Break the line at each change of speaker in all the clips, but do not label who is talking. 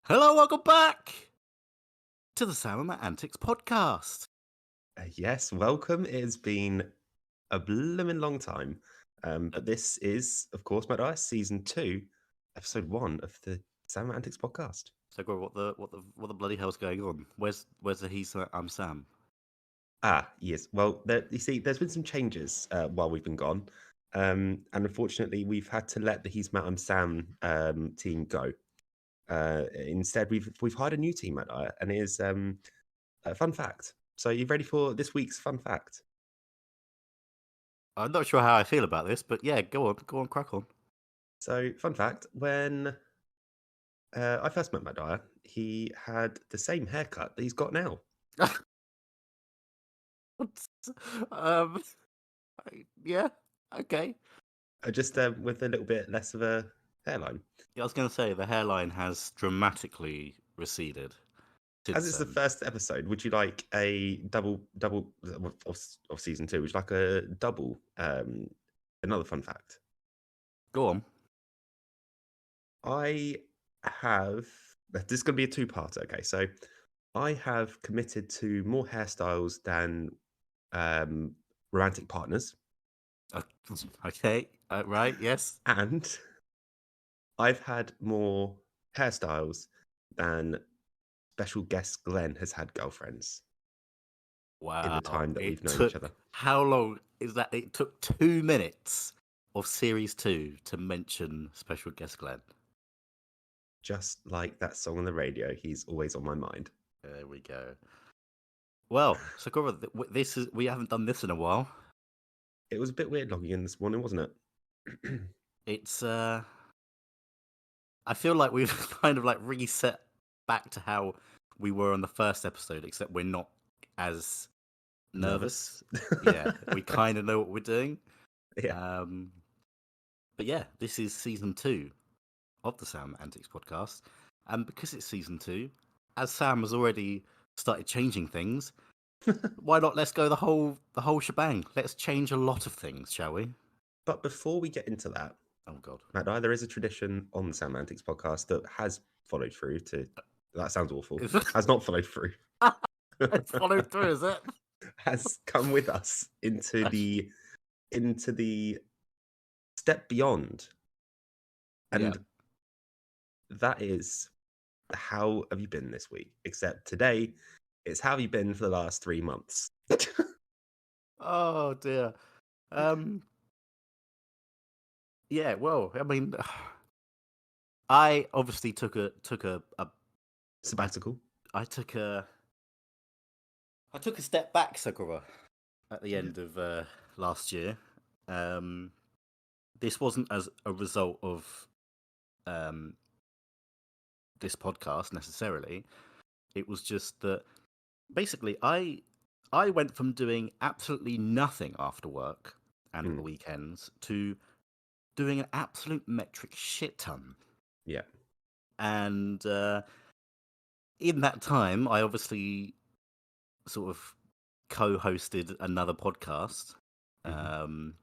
Hello, welcome back to the Sam Matt Antics Podcast.
Yes, welcome. It has been a blooming long time. But this is, of course, Matt Ice, season 2, episode 1 of the Sam Matt Antics podcast.
So, Gordon, what the bloody hell's going on? Where's the I'm Sam?
Yes. Well, you see, there's been some changes while we've been gone. And unfortunately, we've had to let the He's Matt, I'm Sam team go. Instead, we've hired a new team, Matt, and it is a fun fact. So, you ready for this week's fun fact?
I'm not sure how I feel about this, but yeah, go on, crack on.
So, fun fact: when I first met Matt Dyer, he had the same haircut that he's got now.
um, yeah, okay.
Just with a little bit less of a hairline.
Yeah, I was going to say the hairline has dramatically receded.
As it's the first episode, would you like a double of season 2? Would you like a double? Another fun fact.
Go on.
I have. This is going to be a two-parter. Okay, so I have committed to more hairstyles than romantic partners.
Okay, right, yes.
And I've had more hairstyles than special guest Glenn has had girlfriends.
Wow.
In the time that we've known each other.
How long is that? It took 2 minutes of series 2 to mention special guest Glenn.
Just like that song on the radio, he's always on my mind.
There we go. Well, Sakura, we haven't done this in a while.
It was a bit weird logging in this morning, wasn't it?
It's I feel like we've kind of like reset back to how we were on the first episode, except we're not as nervous. Yeah, we kind of know what we're doing.
Yeah.
But yeah, this is season 2 of the Sam Antics Podcast, and because it's season 2, as Sam has already started changing things, why not let's go the whole shebang? Let's change a lot of things, shall we?
But before we get into that,
oh god,
Matt, there is a tradition on the Sam Antics podcast that has followed through to. That sounds awful. Has not followed through.
It's followed through, is it?
Has come with us into the step beyond, and that is how have you been this week? Except today, it's how have you been for the last 3 months?
Oh dear. Yeah, well, I mean, I obviously took a
sabbatical.
I took a step back, Sakura, at the end of last year. This wasn't as a result of this podcast necessarily. It was just that basically I went from doing absolutely nothing after work and on the weekends to doing an absolute metric shit ton.
Yeah.
And in that time, I obviously sort of co-hosted another podcast. And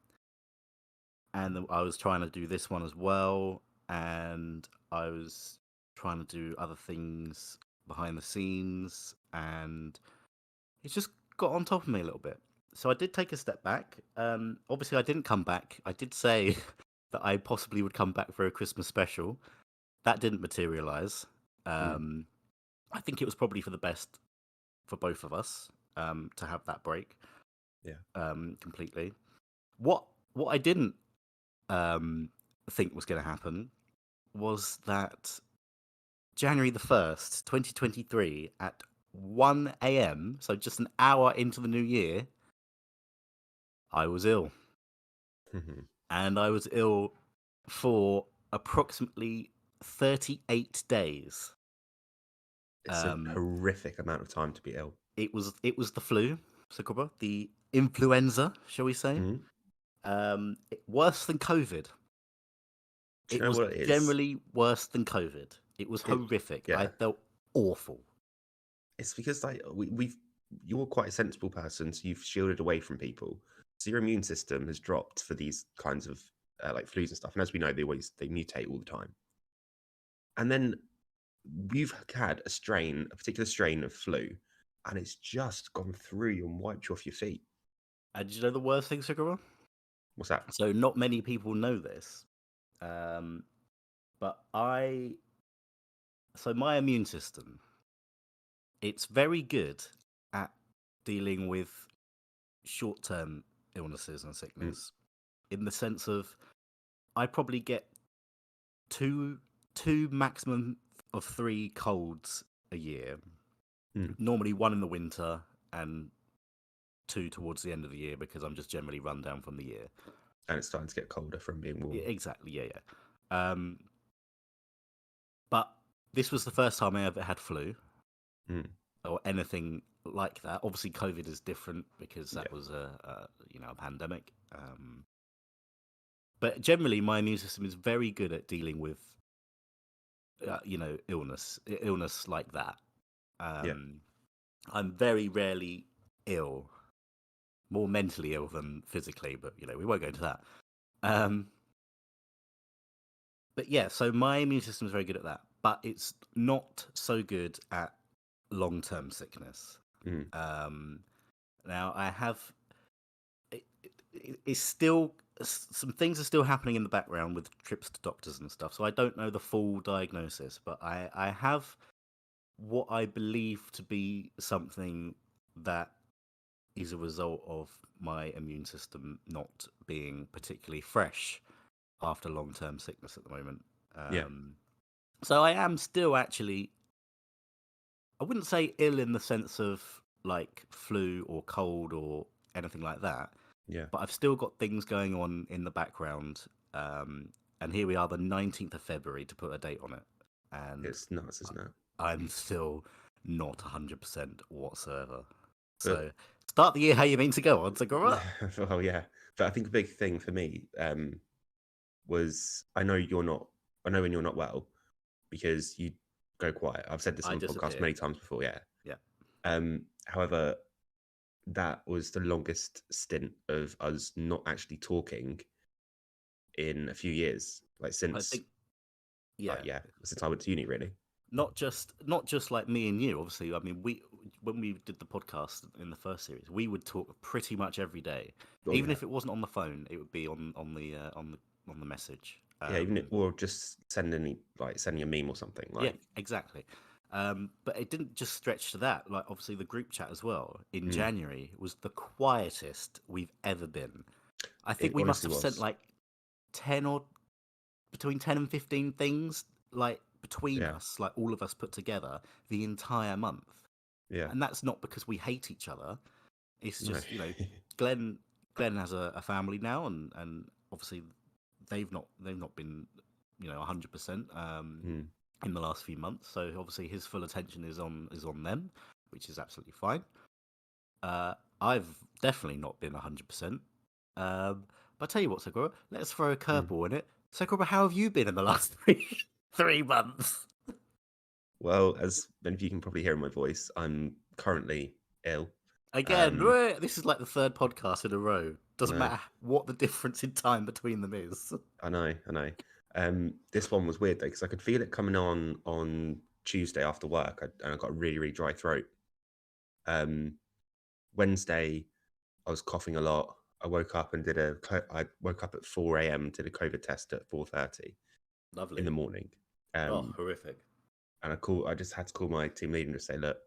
I was trying to do this one as well. And I was trying to do other things behind the scenes. And it just got on top of me a little bit. So I did take a step back. Obviously, I didn't come back. I did say that I possibly would come back for a Christmas special. That didn't materialize. I think it was probably for the best for both of us to have that break.
Yeah.
Completely. What I didn't think was going to happen was that January the 1st, 2023, at 1 a.m., so just an hour into the new year, I was ill. And I was ill for approximately 38 days.
It's a horrific amount of time to be ill.
It was the flu, Sakura, the influenza, shall we say? Worse than COVID.
It was
generally worse than COVID. It was horrific. I felt awful.
It's because like you're quite a sensible person, so you've shielded away from people. So your immune system has dropped for these kinds of like flus and stuff. And as we know, they mutate all the time. And then You've had a particular strain of flu, and it's just gone through you and wiped you off your feet.
And do you know the worst thing, Sugara?
What's that?
So not many people know this, um, but so my immune system, it's very good at dealing with short-term illnesses and
Mm,
sickness, in the sense of I probably get two maximum of three colds a year.
mm.
Normally one in the winter and two towards the end of the year because I'm just generally run down from the year.
And it's starting to get colder from being warm.
Yeah, exactly, yeah. But this was the first time I ever had flu
Mm,
or anything like that. Obviously, COVID is different because that
yeah,
was a pandemic. But generally, my immune system is very good at dealing with illness like that.
yeah.
I'm very rarely ill, more mentally ill than physically, but we won't go into that. Um, but yeah, so my immune system is very good at that, but it's not so good at long-term sickness.
Mm,
Um, Now I have it's still some things are still happening in the background with trips to doctors and stuff, so I don't know the full diagnosis, but I have what I believe to be something that is a result of my immune system not being particularly fresh after long-term sickness at the moment.
yeah,
So I am still actually, I wouldn't say ill in the sense of like flu or cold or anything like that,
yeah.
but I've still got things going on in the background. And here we are, the 19th of February, to put a date on it. And
It's nuts, isn't it?
I'm still not 100% whatsoever.
But
So start the year how you mean to go on, Segura.
well, yeah. But I think a big thing for me was I know you're not. I know when you're not well because you go quiet. I've said this
I
on the podcast
disappear.
many times before. Yeah.
Yeah.
However, that was the longest stint of us not actually talking in a few years. Like
I
since,
think, yeah.
yeah, since I went to uni, really.
Not just like me and you, obviously. I mean, we when we did the podcast in the first series, we would talk pretty much every day.
Oh
Even
yeah,
if it wasn't on the phone, it would be on the message.
yeah. Or just sending a meme or something.
Yeah,
Like,
exactly. But it didn't just stretch to that. Like obviously the group chat as well in
mm,
January was the quietest we've ever been. I
it
think we must
honestly
have sent
was.
like 10 or between 10 and 15 things like between
Yeah,
us, like all of us put together the entire month.
yeah.
And that's not because we hate each other. It's
No.
just, Glenn Glenn has a family now, and obviously they've not been 100%
Mm,
in the last few months. So obviously his full attention is on them, which is absolutely fine. I've definitely not been 100%. But I tell you what, Sakura, let's throw a
mm.
curveball in it. Sakura, how have you been in the last three months?
Well, as many of you can probably hear in my voice, I'm currently ill.
Again,
Um,
this is like the third podcast in a row. Doesn't
no,
matter what the difference in time between them is.
I know, I know. This one was weird though because I could feel it coming on Tuesday after work, and I got a really, really dry throat. Um, Wednesday, I was coughing a lot. I woke up and I woke up at 4 a.m. did a COVID test at 4:30 in
Lovely.
the morning.
Oh,
Um,
horrific.
and I just had to call my team leader and just say, look,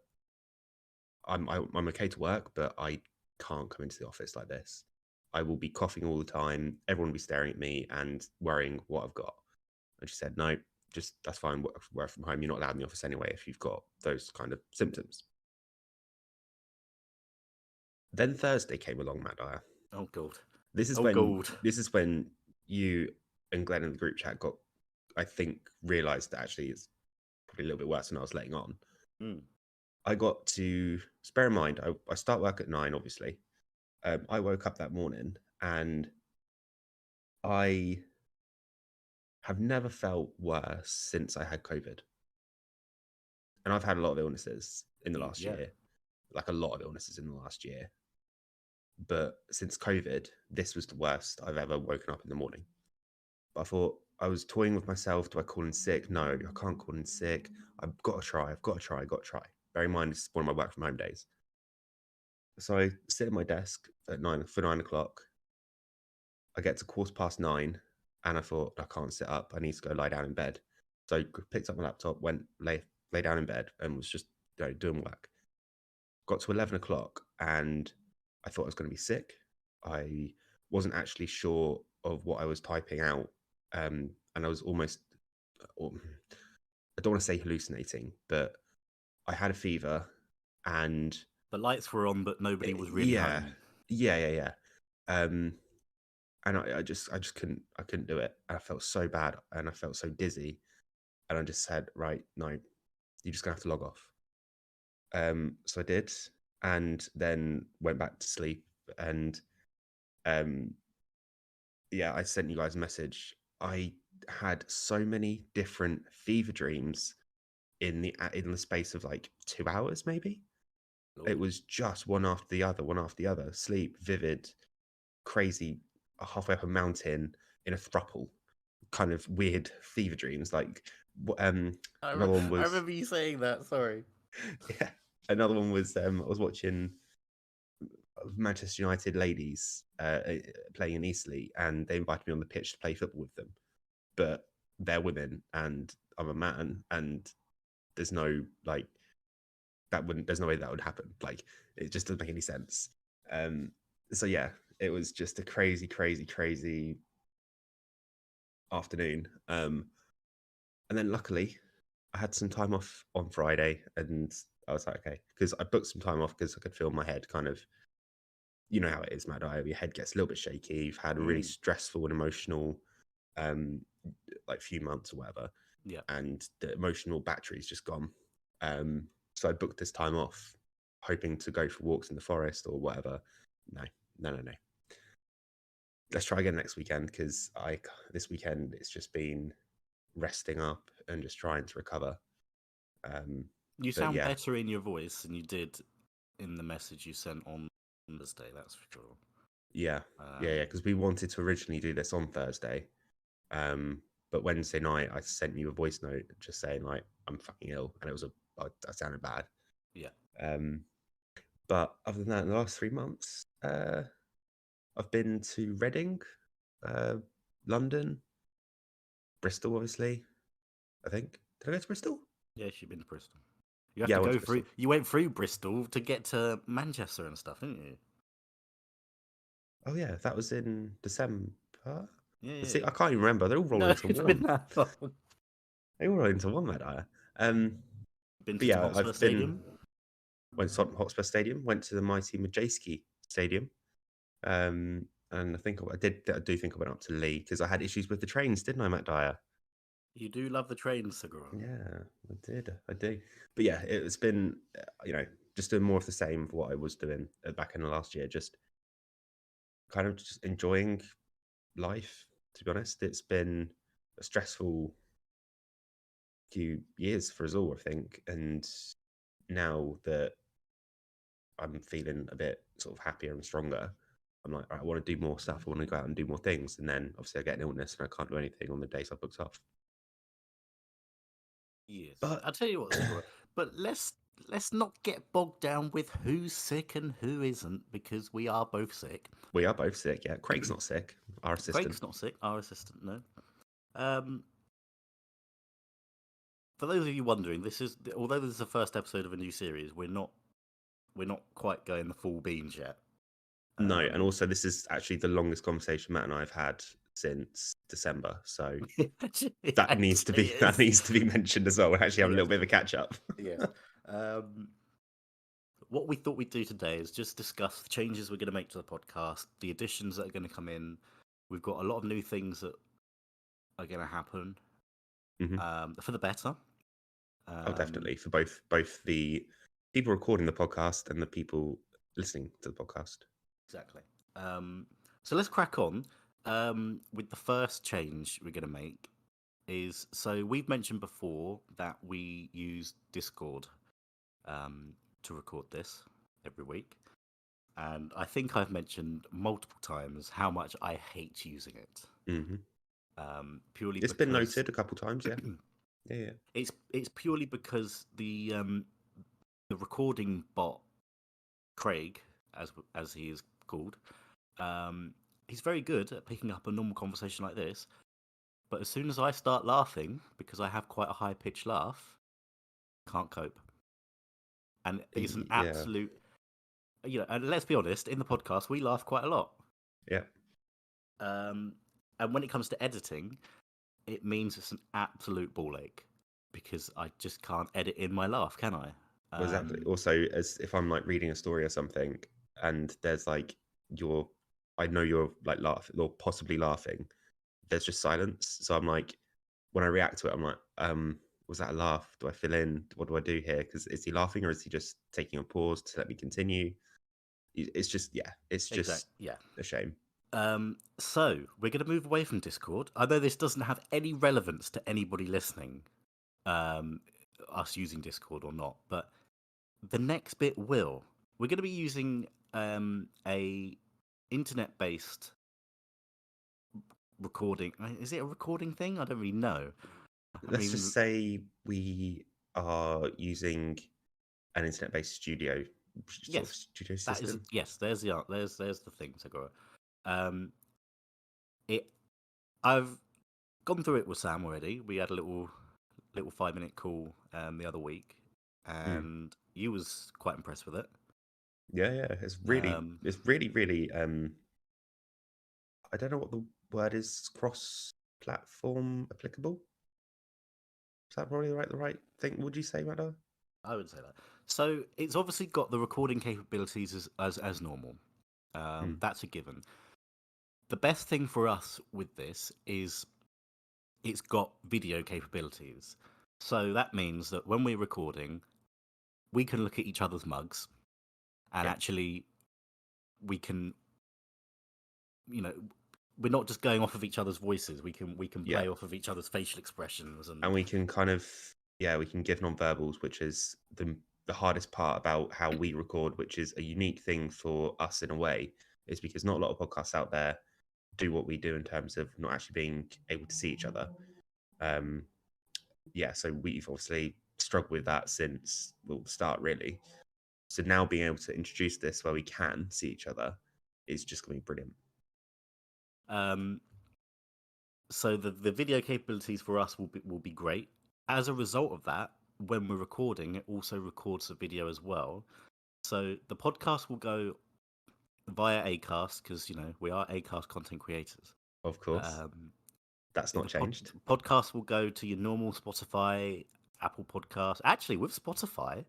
I'm okay to work, but I can't come into the office like this. I will be coughing all the time. Everyone will be staring at me and worrying what I've got. And she said, no, just that's fine. Work from home. You're not allowed in the office anyway if you've got those kind of symptoms. Then Thursday came along, Matt Dyer.
Oh, God.
This is
Oh,
when
God.
this is when you and Glenn in the group chat I think, realised that actually it's probably a little bit worse than I was letting on.
Mm.
I got to bear in mind, I start work at 9, obviously. I woke up that morning and I have never felt worse since I had COVID. And I've had a lot of illnesses in the last
Yeah.
year, like a lot of illnesses in the last year. But since COVID, this was the worst I've ever woken up in the morning. But I thought, I was toying with myself. Do I call in sick? No, I can't call in sick. I've got to try. I've got to try. I've got to try. Bear in mind, this is one of my work from home days. So I sit at my desk at 9 o'clock. I get to 9:15, and I thought I can't sit up. I need to go lie down in bed. So I picked up my laptop, went lay down in bed, and was just doing work. Got to 11 o'clock, and I thought I was going to be sick. I wasn't actually sure of what I was typing out, and I was almost. I don't want to say hallucinating, but I had a fever, and
The lights were on, but nobody was really
yeah,
home.
yeah. Um, and I just couldn't do it. And I felt so bad, and I felt so dizzy, and I just said, right, no, you're just gonna have to log off. So I did, and then went back to sleep, and yeah, I sent you guys a message. I had so many different fever dreams in the space of like 2 hours, maybe.
Lord.
It was just one after the other, one after the other. Sleep, vivid, crazy, halfway up a mountain in a thruple, kind of weird fever dreams. Like another one
I
was
remember you saying that. Sorry.
yeah, another one was I was watching Manchester United ladies playing in Eastleigh, and they invited me on the pitch to play football with them. But they're women, and I'm a man, and there's no like there's no way that would happen. Like it just doesn't make any sense. So yeah, it was just a crazy afternoon. And then luckily I had some time off on Friday, and I was like, okay, because I booked some time off because I could feel my head kind of, you know how it is, Mad Eye. Your head gets a little bit shaky. You've had a really stressful and emotional, um, like few months or whatever,
Yeah.
and the emotional battery's just gone. So I booked this time off, hoping to go for walks in the forest or whatever. No. Let's try again next weekend, because this weekend it's just been resting up and just trying to recover.
You
But
sound
yeah,
better in your voice than you did in the message you sent on Thursday, that's for sure.
yeah, because we wanted to originally do this on Thursday, but Wednesday night I sent you a voice note just saying like I'm fucking ill, and I sounded bad.
Yeah.
But other than that, in the last 3 months, I've been to Reading, London, Bristol, obviously. I think. Did I go to Bristol?
Yeah, you've been to Bristol. You have
Yeah,
to
I went
go
to
through.
Bristol.
You went through Bristol to get to Manchester and stuff, didn't you?
Oh yeah, that was in December.
Yeah.
See, I can't even remember. They're all rolling
No,
into
it's been
one.
that long.
They all roll into one, Mad Eye. Um,
Been
but
to
yeah,
Hotspur
I've been
Stadium.
went to Hotspur Stadium, went to the mighty Majeski Stadium, and I do think I went up to Lee because I had issues with the trains, didn't I, Matt Dyer?
You do love the trains, Segura.
Yeah, I do. But yeah, it's been just doing more of the same of what I was doing back in the last year, just kind of just enjoying life. To be honest, it's been a stressful few years for us all, I think, and now that I'm feeling a bit sort of happier and stronger, I'm like, I want to do more stuff. I want to go out and do more things. And then obviously I get an illness and I can't do anything on the days I booked off.
Yes.
But
I'll tell you what, Segura. But let's not get bogged down with who's sick and who isn't, because we are both sick.
we are both sick. Yeah, Craig's not sick. Our assistant.
Craig's not sick. Our assistant, no. Um, for those of you wondering, although this is the first episode of a new series, we're not quite going the full beans yet.
No, and also this is actually the longest conversation Matt and I have had since December. So that needs to be mentioned as well. We actually have a little bit of a catch up.
Yes. What we thought we'd do today is just discuss the changes we're going to make to the podcast, the additions that are going to come in. We've got a lot of new things that are going to happen for the better.
Oh, definitely for both the people recording the podcast and the people listening to the podcast.
Exactly. So let's crack on with the first change we're going to make. So we've mentioned before that we use Discord to record this every week. And I think I've mentioned multiple times how much I hate using it. Purely
It's been
because
noted a couple times. Yeah, yeah.
it's purely because the recording bot Craig, as he is called, he's very good at picking up a normal conversation like this. But as soon as I start laughing, because I have quite a high pitched laugh, can't cope. And it's an
Yeah,
absolute, and let's be honest, in the podcast, we laugh quite a lot.
yeah.
And when it comes to editing, it means it's an absolute ball ache because I just can't edit in my laugh, can I?
Well, exactly. Also, as if I'm like reading a story or something, and there's like I know you're like laughing or possibly laughing. There's just silence, so I'm like, when I react to it, I'm like, was that a laugh? Do I fill in? What do I do here? Because is he laughing or is he just taking a pause to let me continue? It's just, yeah, it's just
Exactly. Yeah.
a shame.
So we're going to move away from Discord. I know this doesn't have any relevance to anybody listening, us using Discord or not, but the next bit will. We're going to be using a internet-based recording. Is it a recording thing? I don't really know.
Let's just say we are using an internet-based studio sort of
Yes,
studio
that is
system.
yes. There's the thing, Segura. Um, it. I've gone through it with Sam already. We had a little 5-minute call the other week, and you was quite impressed with it.
Yeah. It's really. I don't know what the word is. Cross-platform applicable. Is that probably the right thing? Would you say, Madda?
I would say that. So it's obviously got the recording capabilities as normal. That's a given. The best thing for us with this is it's got video capabilities. So that means that when we're recording, we can look at each other's mugs, and
Yeah.
actually we can, we're not just going off of each other's voices. We can
Yeah.
play off of each other's facial expressions,
And we can kind of, we can give non-verbals, which is the hardest part about how we record, which is a unique thing for us in a way, is because not a lot of podcasts out there do what we do in terms of not actually being able to see each other. So we've obviously struggled with that since the start, really. So now being able to introduce this where we can see each other is just going to be brilliant.
So the video capabilities for us will be great. As a result of that, when we're recording, it also records the video as well. So the podcast will go via Acast because we are Acast content creators.
Of course, that's not changed.
Podcast will go to your normal Spotify, Apple Podcast. Actually, with Spotify,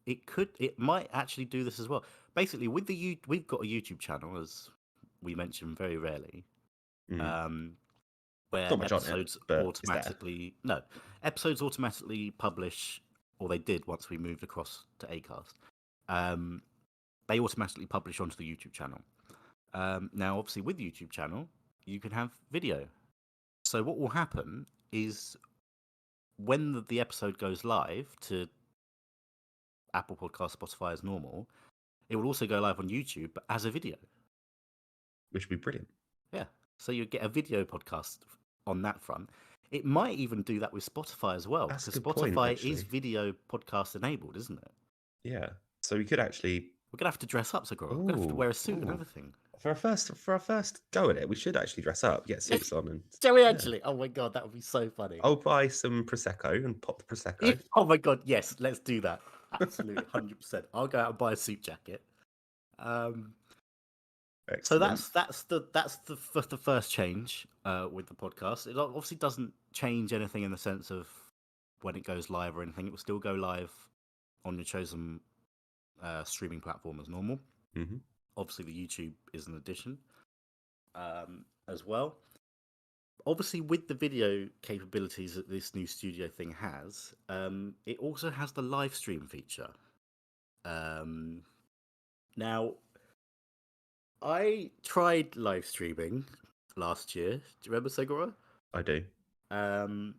it might actually do this as well. Basically, we've got a YouTube channel, as we mention very rarely, where
Not much on it, but
episodes automatically publish, or they did once we moved across to Acast. They automatically publish onto the YouTube channel. Now, obviously, with YouTube channel, you can have video. So what will happen is when the episode goes live to Apple Podcast, Spotify as normal, it will also go live on YouTube, but as a video.
Which would be brilliant.
Yeah. So you get a video podcast on that front. It might even do that with Spotify as well,
That's a
because
good point,
Spotify
actually.
is video podcast enabled, isn't it?
Yeah. So we could actually.
We're gonna have to dress up, Segura. We're gonna have to wear a suit and everything.
For our first go at it, we should actually dress up, get suits on, and.
Shall we actually? Oh my god, that would be so funny.
I'll buy some prosecco and pop the prosecco.
Oh my god, yes, let's do that. Absolutely, 100%. I'll go out and buy a suit jacket. So that's the first change with the podcast. It obviously doesn't change anything in the sense of when it goes live or anything. It will still go live on your chosen streaming platform as normal.
Mm-hmm.
Obviously, the YouTube is an addition as well. Obviously, with the video capabilities that this new studio thing has, it also has the live stream feature. Now, I tried live streaming last year. Do you remember, Segura?
I do.
On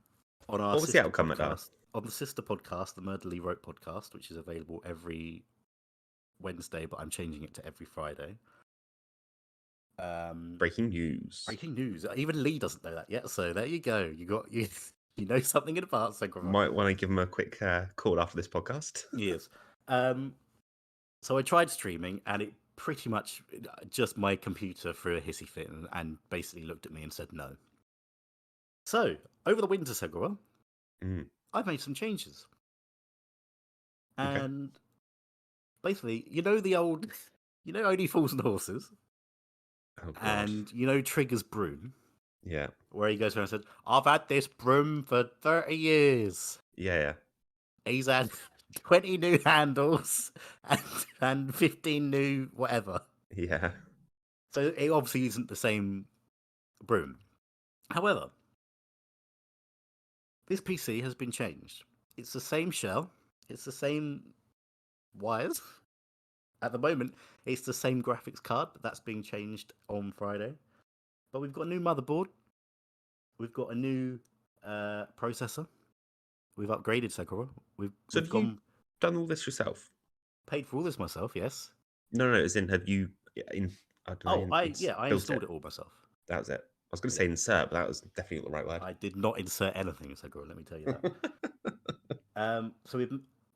our
what was the outcome
podcast,
of that?
on the sister podcast, the Murderly Wrote podcast, which is available every Wednesday, but I'm changing it to every Friday.
Breaking news.
Breaking news. Even Lee doesn't know that yet. So there you go. You know something in advance.
Might want to give him a quick call after this podcast.
Yes. So I tried streaming, and it pretty much just my computer threw a hissy fit and basically looked at me and said no. So over the winter, Segura, I've made some changes, and basically, the old, Only Fools and Horses,
Oh, God.
and Trigger's broom.
Yeah.
Where he goes around and said, "I've had this broom for 30 years."
Yeah.
He's had 20 new handles and 15 new whatever.
Yeah.
So it obviously isn't the same broom. However, this PC has been changed. It's the same shell. It's the same wires. At the moment, it's the same graphics card, but that's being changed on Friday. But we've got a new motherboard. We've got a new processor. We've upgraded Sakura. We've
you done all this yourself?
Paid for all this myself, yes.
No, as in, have you
I installed it all myself.
That was it. I was going to say insert, but that was definitely not the right word.
I did not insert anything, Sakura, let me tell you that. So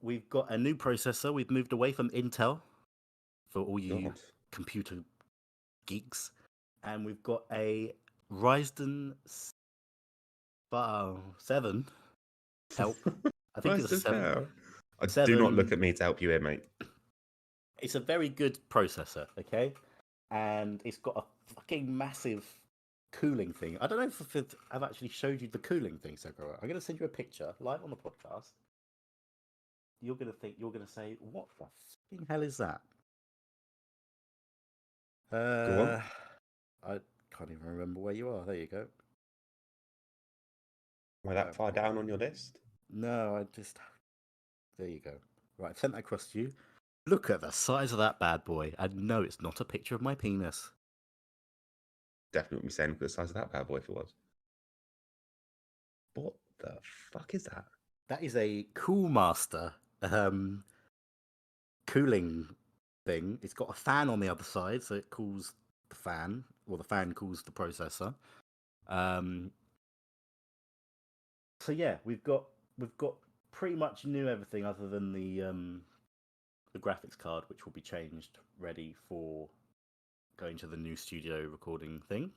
we've got a new processor. We've moved away from Intel for all you computer geeks. And we've got a Ryzen 7. Help. I think it's a 7.
Do not look at me to help you here, mate.
It's a very good processor, okay? And it's got a fucking massive cooling thing. I don't know if I've actually showed you the cooling thing, Sakura. I'm going to send you a picture live on the podcast. You're going to say, what the fucking hell is that?
Go on.
I can't even remember where you are. There you go.
Am I that far down on your list?
No, there you go. Right, I've sent that across to you. Look at the size of that bad boy. And no, it's not a picture of my penis.
Definitely wouldn't be saying the size of that bad boy if it was. What the fuck is that?
That is a Coolmaster cooling thing. It's got a fan on the other side, so it cools the fan, or the fan cools the processor. So yeah, we've got pretty much new everything other than the graphics card, which will be changed, ready for going to the new studio recording thing.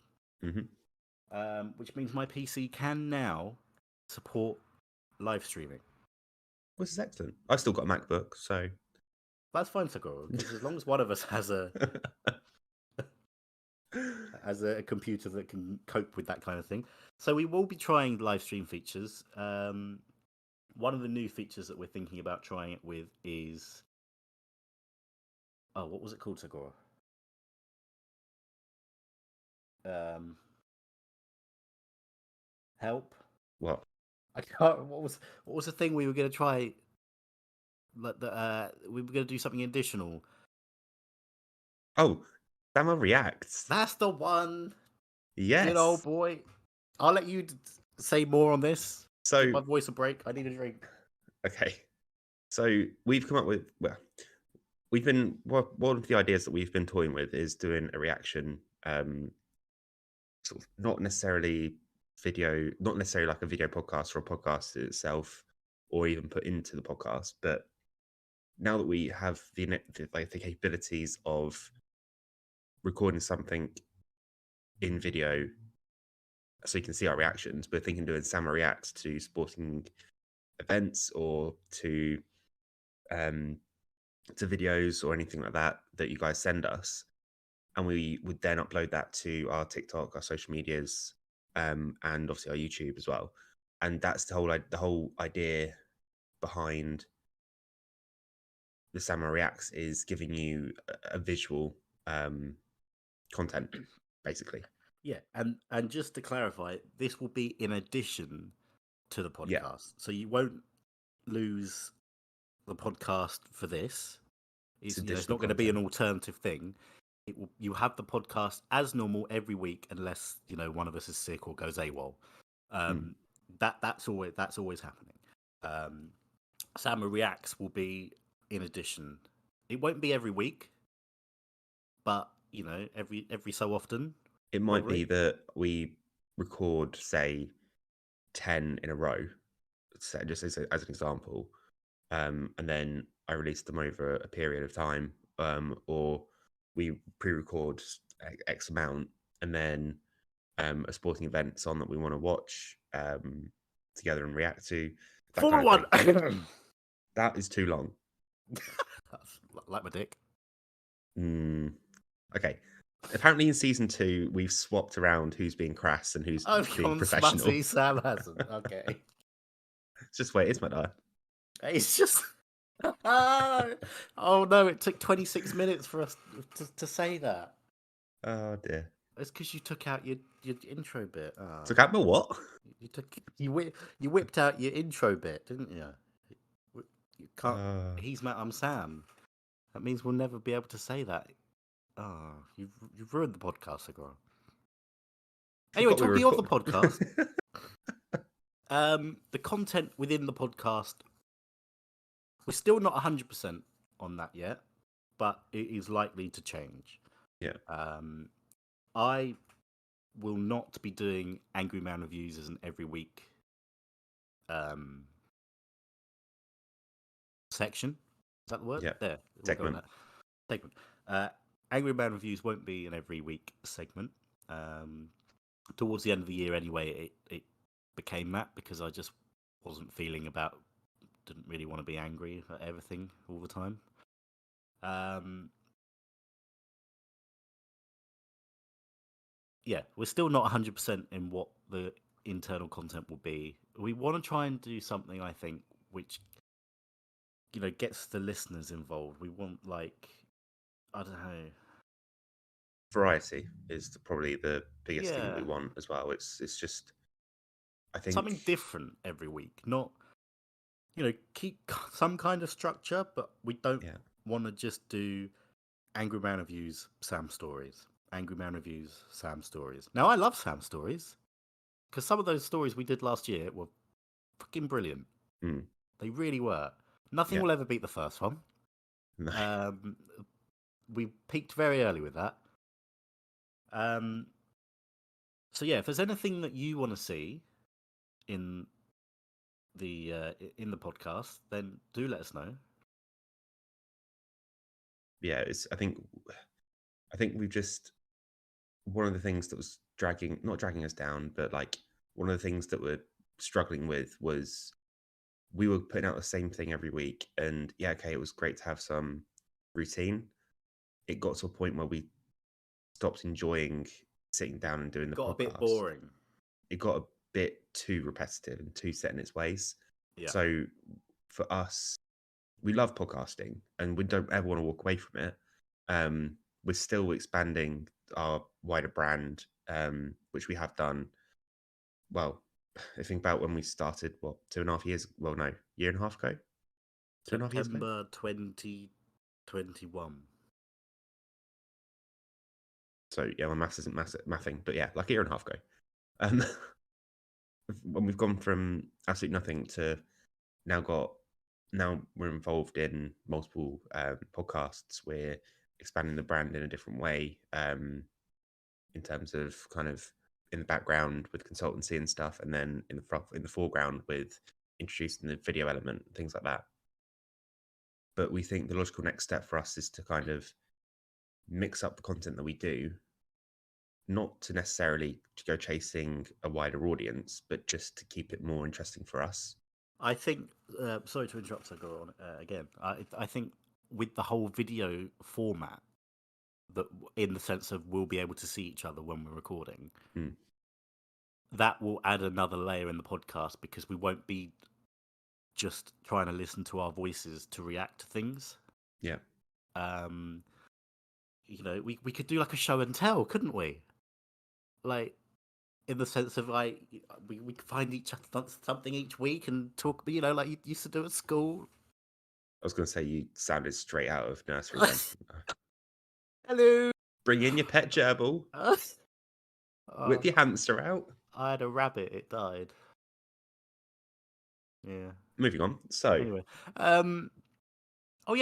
Which means my PC can now support live streaming.
This is excellent. I've still got a MacBook, so
that's fine, Sakura, because as long as one of us has a computer that can cope with that kind of thing. So we will be trying live stream features. One of the new features that we're thinking about trying it with is what was it called, Sakura? Help.
What?
I can't. What was the thing we were going to try? Like we were going to do something additional.
Oh, Sam Matt Reacts.
That's the one.
Yes.
Good old boy. I'll let you say more on this.
So
give my voice a break. I need a drink.
Okay. So we've come up with one of the ideas that we've been toying with is doing a reaction, sort of not necessarily like a video podcast or a podcast itself, or even put into the podcast. But now that we have the capabilities of recording something in video, so you can see our reactions, we're thinking doing Sam Matt Reacts to sporting events or to videos or anything like that you guys send us, and we would then upload that to our TikTok, our social medias, and obviously our YouTube as well. And that's the whole idea behind the Sam Matt Reacts, is giving you a visual content, basically.
Yeah, and just to clarify, this will be in addition to the podcast. Yeah. So you won't lose the podcast for this. It's not going to be an alternative thing. You have the podcast as normal every week, unless one of us is sick or goes AWOL. That's always happening. Sam Matt Reacts will be in addition. It won't be every week, but every so often.
It might
probably.
be that we record, say, 10 in a row, just as an example, and then I release them over a period of time, or we pre-record X amount, and then a sporting event's on that we want to watch together and react to, that kind
Formula
of thing.
One.
That is too long.
That's like my dick.
Okay. Apparently in season 2, we've swapped around who's being crass and who's
I've
being
gone
professional.
smutty. Sam hasn't. Okay.
It's just the way it is, my dear.
It's just. Oh no! It took 26 minutes for us to say that.
Oh dear.
It's because you took out your intro bit. Oh.
Took out my what?
You whipped out your intro bit, didn't you? You can't. He's Matt. I'm Sam. That means we'll never be able to say that. Oh, you've ruined the podcast, Agora. Anyway, talking of the podcast, the content within the podcast, we're still not 100% on that yet, but it is likely to change.
Yeah.
I will not be doing Angry Man reviews as an every week section. Is that the word?
Yeah.
There.
Segment.
Angry Man reviews won't be an every week segment. Towards the end of the year, anyway, it became that because I just wasn't didn't really want to be angry at everything all the time. Yeah, we're still not 100% in what the internal content will be. We want to try and do something, I think, which gets the listeners involved. We want, I don't know.
Variety is probably the biggest thing that we want as well. It's just, I think,
something different every week. Not, keep some kind of structure, but we don't want to just do Angry Man reviews, Sam stories. Angry Man reviews, Sam stories. Now, I love Sam stories because some of those stories we did last year were fucking brilliant. They really were. Nothing will ever beat the first one. No. We peaked very early with that. So yeah, if there's anything that you want to see in the podcast, then do let us know.
Yeah, I think we've just, one of the things that was not dragging us down, but one of the things that we're struggling with was we were putting out the same thing every week, and it was great to have some routine. It got to a point where we stopped enjoying sitting down and doing the podcast.
Got a bit boring.
It got a bit too repetitive and too set in its ways. Yeah. So for us, we love podcasting and we don't ever want to walk away from it. We're still expanding our wider brand, which we have done. Well, I think about when we started, 2.5 years? Well, no, year and a half ago? 2.5 years ago?
September 2021.
So, yeah, my maths isn't mathing, but yeah, like a year and a half ago. When we've gone from absolutely nothing to now we're involved in multiple podcasts. We're expanding the brand in a different way in terms of kind of in the background with consultancy and stuff, and then in the foreground with introducing the video element and things like that. But we think the logical next step for us is to kind of mix up the content that we do, not to necessarily go chasing a wider audience, but just to keep it more interesting for us.
I think, sorry to interrupt, I go on again. I think with the whole video format, that in the sense of we'll be able to see each other when we're recording, that will add another layer in the podcast because we won't be just trying to listen to our voices to react to things.
Yeah.
We could do like a show and tell, couldn't we? Like, in the sense of we could find each other something each week and talk, like you used to do at school.
I was going to say you sounded straight out of nursery then.
Hello.
Bring in your pet gerbil. Whip your hamster out.
I had a rabbit. It died. Yeah.
Moving on. So
anyway,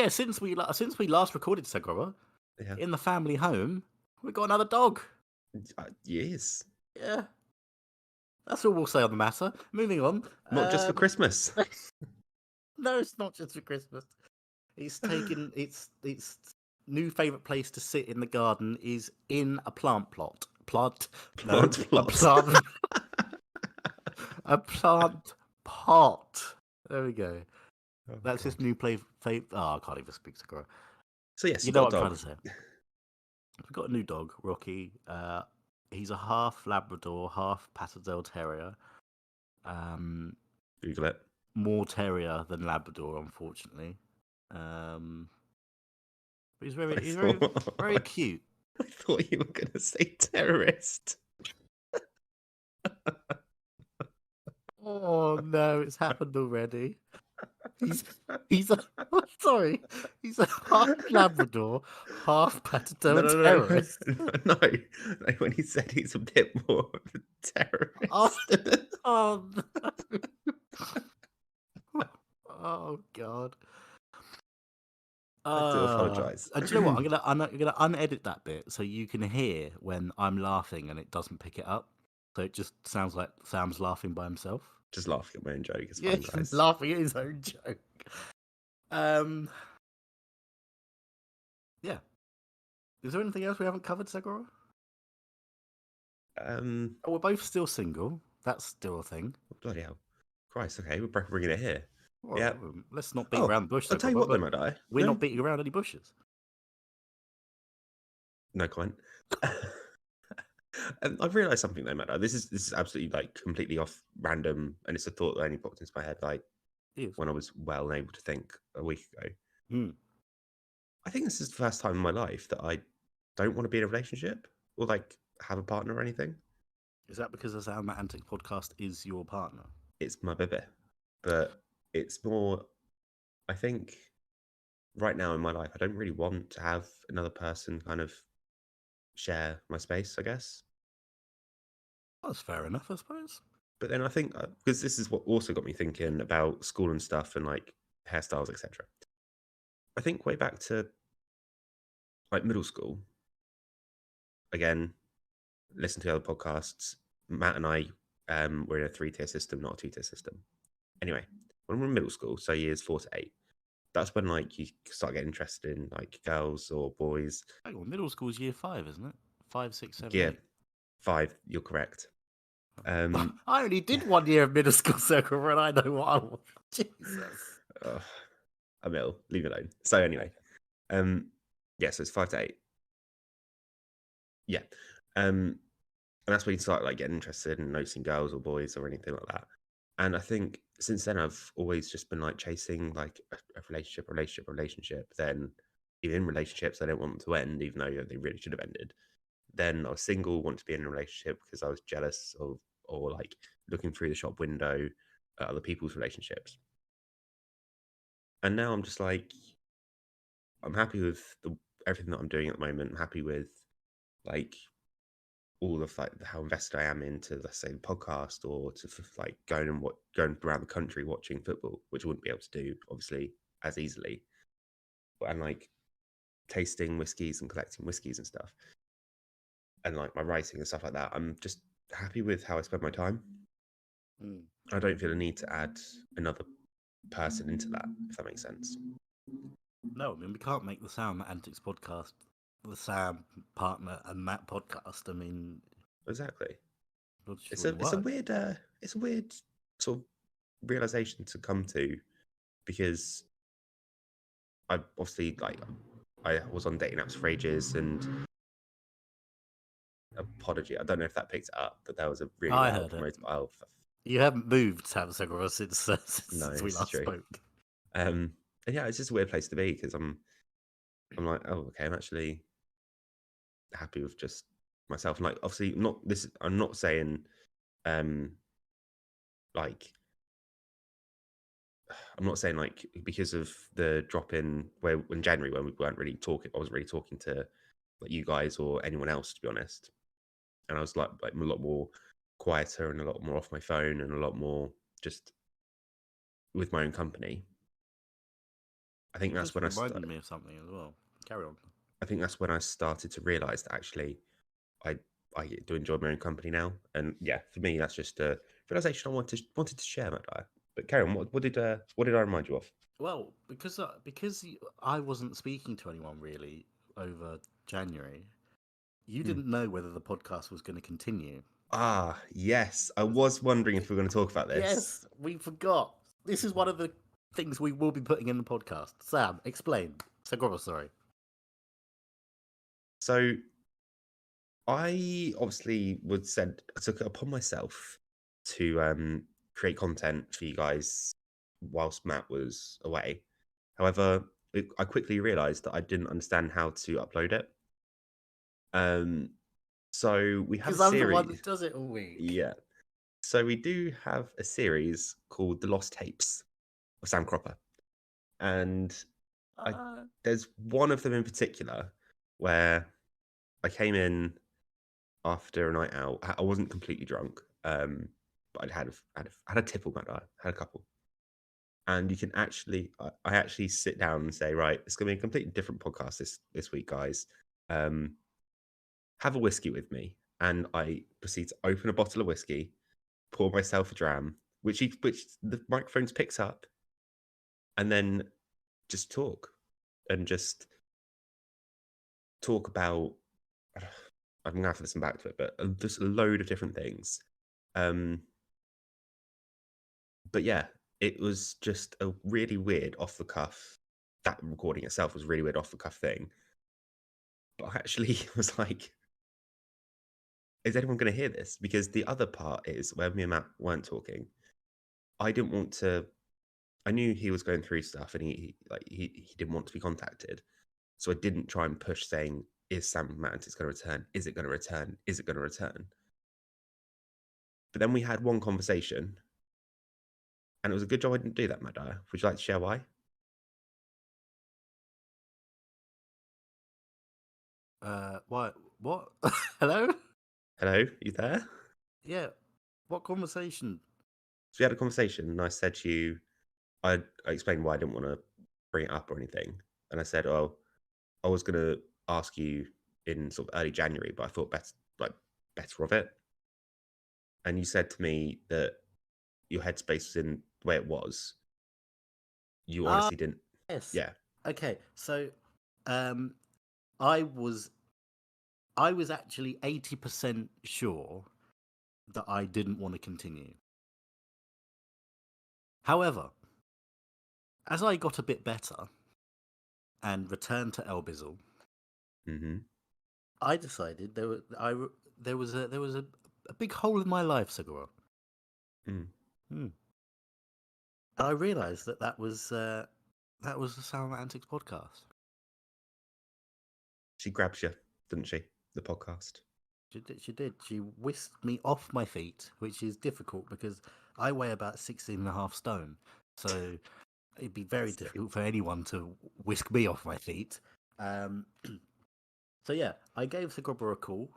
since we last recorded Segura in the family home, We got another dog.
Yes.
Yeah. That's all we'll say on the matter. Moving on.
Not just for Christmas.
No, it's not just for Christmas. It's taken its new favourite place to sit in the garden is in a plant plot.
Plant
A
plot.
plant. A plant pot. There we go.
Oh,
That's his
God.
new play. Oh, I can't even speak to Goro.
So yes,
You
you
know
got
what
a
I'm
dog.
trying to say. We've got a new dog, Rocky. He's a half Labrador, half Patterdale Terrier.
Google it.
More terrier than Labrador, unfortunately. But he's
I
very, very
thought,
cute.
I thought you were going to say terrorist.
Oh no, it's happened already. He's a sorry. He's a half Labrador, half
No,
Patterdale
no, no,
Terrorist.
no. Like when he said he's a bit more of a
Oh,
terrorist.
oh no. Oh god.
I do apologise.
And do you know what? I'm gonna unedit that bit so you can hear when I'm laughing and it doesn't pick it up. So it just sounds like Sam's laughing by himself.
Just laughing at my own joke. It's
Yeah,
fun,
he's
guys.
laughing at his own joke. Yeah. Is there anything else we haven't covered, Segura? Oh, we're both still single. That's still a thing.
Bloody hell. Christ, okay, we're bringing it here.
Well,
Yeah.
let's not beat around the bush,
I'll tell you what, though, might I?
We're not beating around any bushes.
No comment. I've realised something though, Matt. This is absolutely like completely off random, and it's a thought that only popped into my head like when I was well able to think a week ago. I think this is the first time in my life that I don't want to be in a relationship or like have a partner or anything.
Is that because the Sam Matt Antics Podcast is your partner?
It's my baby, but it's more. I think right now in my life, I don't really want to have another person kind of share my space, I guess.
That's fair enough, I suppose.
But then I think because this is what also got me thinking about school and stuff and like hairstyles, etc. I think way back to like middle school. Again, listen to the other podcasts. Matt and I were in a 3-tier system, not a 2-tier system. Anyway, when we're in middle school, so years 4 to 8, that's when like you start getting interested in like girls or boys.
Hang on, middle school's year 5, isn't it? 5, 6, 7,
Yeah,
8.
5. You're correct.
I only did 1 year of middle school, circle, and I know what I want. Jesus.
I'm ill. Leave it alone. So anyway, yeah, so it's 5 to 8. Yeah, and that's when you start like getting interested in noticing girls or boys or anything like that. And I think since then I've always just been like chasing like a relationship. Then even in relationships, I don't want them to end, even though they really should have ended. Then I was single, want to be in a relationship because I was jealous of or like looking through the shop window at other people's relationships. And now I'm just like, I'm happy with everything that I'm doing at the moment. I'm happy with like all of like how invested I am into, let's say, the podcast or to like going around the country watching football, which I wouldn't be able to do obviously as easily. And like tasting whiskies and collecting whiskies and stuff, and like my writing and stuff like that. I'm just happy with how I spend my time. I don't feel a need to add another person into that, if that makes sense.
No, I mean, we can't make the Sam Matt Antics Podcast the Sam partner and Matt podcast. I mean,
Exactly. It's
really
a weird sort of realization to come to, because I obviously like I was on dating apps for ages, and apology, I don't know if that picked it up, but there was a really
I
loud
heard it.
motorbike.
You haven't moved, Sam Segura, since
No,
we
it's
last
true.
spoke.
And yeah, it's just a weird place to be because I'm like, oh, okay, I'm actually happy with just myself. And like, obviously, I'm not saying, like, I'm not saying like because of the drop in in January when we weren't really talking, I wasn't really talking to like you guys or anyone else, to be honest. And I was like a lot more quieter and a lot more off my phone and a lot more just with my own company. I think that's when I
reminded me of something as well. Carry on.
I think that's when I started to realise that actually I I do enjoy my own company now. And yeah, for me, that's just a realization I wanted to share, Matt Dyer. But Karen, what did I remind you of?
Well, because I wasn't speaking to anyone really over January, you
Hmm.
didn't know whether the podcast was going to continue.
Ah, yes. I was wondering if we were going to talk about this.
Yes, we forgot. This is one of the things we will be putting in the podcast. Sam, explain. Segura, sorry.
So I obviously I took it upon myself to create content for you guys whilst Matt was away. However, I quickly realised that I didn't understand how to upload it. Um, so we have a
Because I'm the one
series.
that does it all week.
Yeah. So we do have a series called The Lost Tapes of Sam Cropper. And I
Uh,
there's one of them in particular where I came in after a night out. I wasn't completely drunk, but I'd had a tipple that night, had a couple. And you can I actually sit down and say, right, it's going to be a completely different podcast this week, guys. Um, have a whiskey with me, and I proceed to open a bottle of whiskey, pour myself a dram, which the microphones picks up, and then just talk and just talk about. I'm gonna have to listen back to it, but just a load of different things. Um, but yeah, it was just a really weird off the cuff. That recording itself was a really weird off the cuff thing. But I actually was like, is anyone going to hear this? Because the other part is where me and Matt weren't talking. I didn't want to. I knew he was going through stuff, and he didn't want to be contacted. So I didn't try and push saying, "Is Sam Matt Antics going to return? Is it going to return? Is it going to return?" But then we had one conversation, and it was a good job I didn't do that, Matt Dyer. Would you like to share why?
what? What? Hello?
Hello, you there?
Yeah. What conversation?
So we had a conversation, and I said to you, I explained why I didn't want to bring it up or anything, and I said, "Oh, I was going to ask you in sort of early January, but I thought better of it." And you said to me that your headspace was in the way it was. You
Ah,
honestly didn't.
yes.
Yeah.
Okay, so um, I was I was actually 80% sure that I didn't want to continue. However, as I got a bit better and returned to Elbizzle,
Mm-hmm.
I decided there was a big hole in my life, Segura.
Mm.
Hmm. And I realised that was the Sam Matt Antics podcast.
She grabs you, doesn't she? The podcast.
She did. She whisked me off my feet, which is difficult because I weigh about 16.5 stone. So it'd be very
Still.
difficult for anyone to whisk me off my feet. Um, so yeah, I gave Segobber a call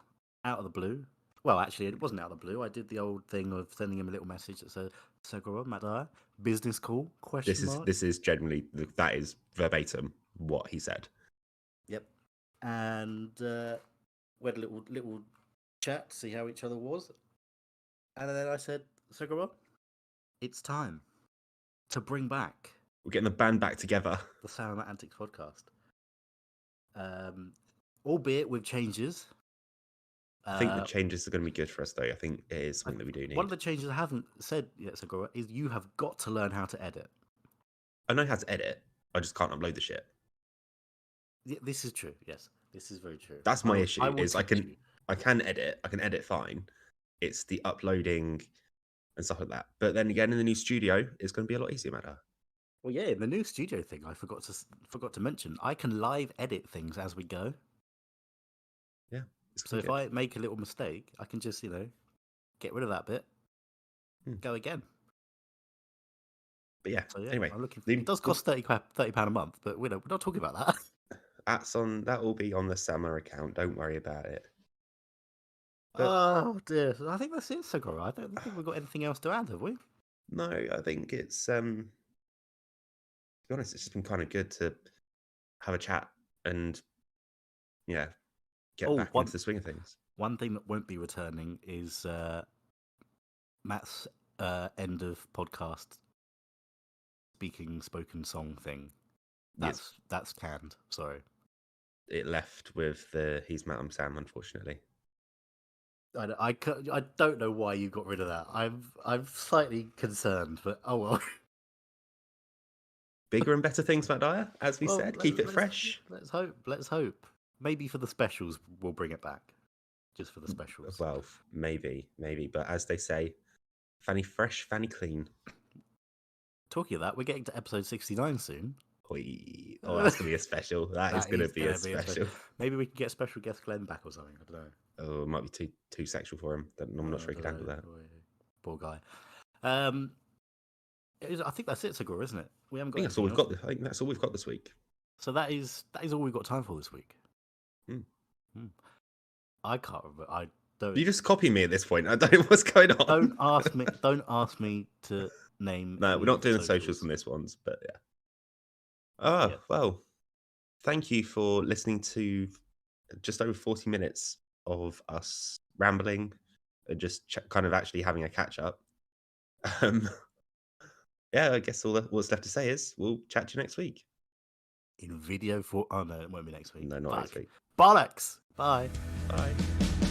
out of the blue. Well, actually, it wasn't out of the blue. I did the old thing of sending him a little message that said, Segobber, Madai, business call, question mark.
This is generally that is verbatim what he said.
Yep. And we had a little chat, see how each other was. And then I said, Segobber, it's time to bring back
We're getting the band back together.
the Sam Matt Antics podcast. Um, albeit with changes.
I think the changes are going to be good for us, though. I think it is something that we do need.
One of the changes I haven't said yet, Segura, is you have got to learn how to edit.
I know how to edit. I just can't upload the shit.
This is true. Yes, this is very true.
That's my
I
issue.
will
Is
teach you.
I can edit. I can edit fine. It's the uploading and stuff like that. But then again, in the new studio, it's going to be a lot easier, matter.
Well, yeah, in the new studio thing, I forgot to mention. I can live edit things as we go.
Yeah. It's
So
gonna be
if
good.
I make a little mistake, I can just get rid of that bit, go again.
But yeah.
So yeah,
Anyway,
I'm looking. It does cost £30 a month, but we're not talking about that.
that will be on the summer account. Don't worry about it. But
Oh dear! I think that's it, Segura. I don't think we've got anything else to add, have we?
no, I think it's to be honest, it's just been kind of good to have a chat and get
Oh,
back into the swing of things.
one thing that won't be returning is Matt's end of podcast spoken song thing.
Yes,
That's canned. Sorry.
it left with the He's Matt, I'm Sam, unfortunately.
I don't know why you got rid of that. I'm slightly concerned, but oh well.
Bigger and better things, Matt Dyer, as we
Well,
said. Keep it fresh.
Let's hope. Let's hope. Maybe for the specials, we'll bring it back. Just for the specials.
Well, maybe. But as they say, fanny fresh, fanny clean.
Talking of that, we're getting to episode 69 soon.
Oi. Oh, that's going to be a special. That is going to be a special.
Maybe we can get special guest Glenn back or something. I don't know.
Oh, it might be too sexual for him. I'm not sure he can handle that.
Poor guy. I think that's it, Sigur, isn't it? We haven't got.
I think that's all we've got. I think that's all we've got this week.
So that is all we've got time for this week. I can't remember. I don't.
You just copy me at this point. I don't know what's going on.
Don't ask me to name.
No, we're not doing the socials on this ones, but yeah. Oh, yeah. Well, thank you for listening to just over 40 minutes of us rambling and just kind of actually having a catch up. Yeah, I guess what's left to say is we'll chat to you next week.
In video for... Oh, no, it won't be next week.
No, not next week.
Bollocks! Bye.
Bye.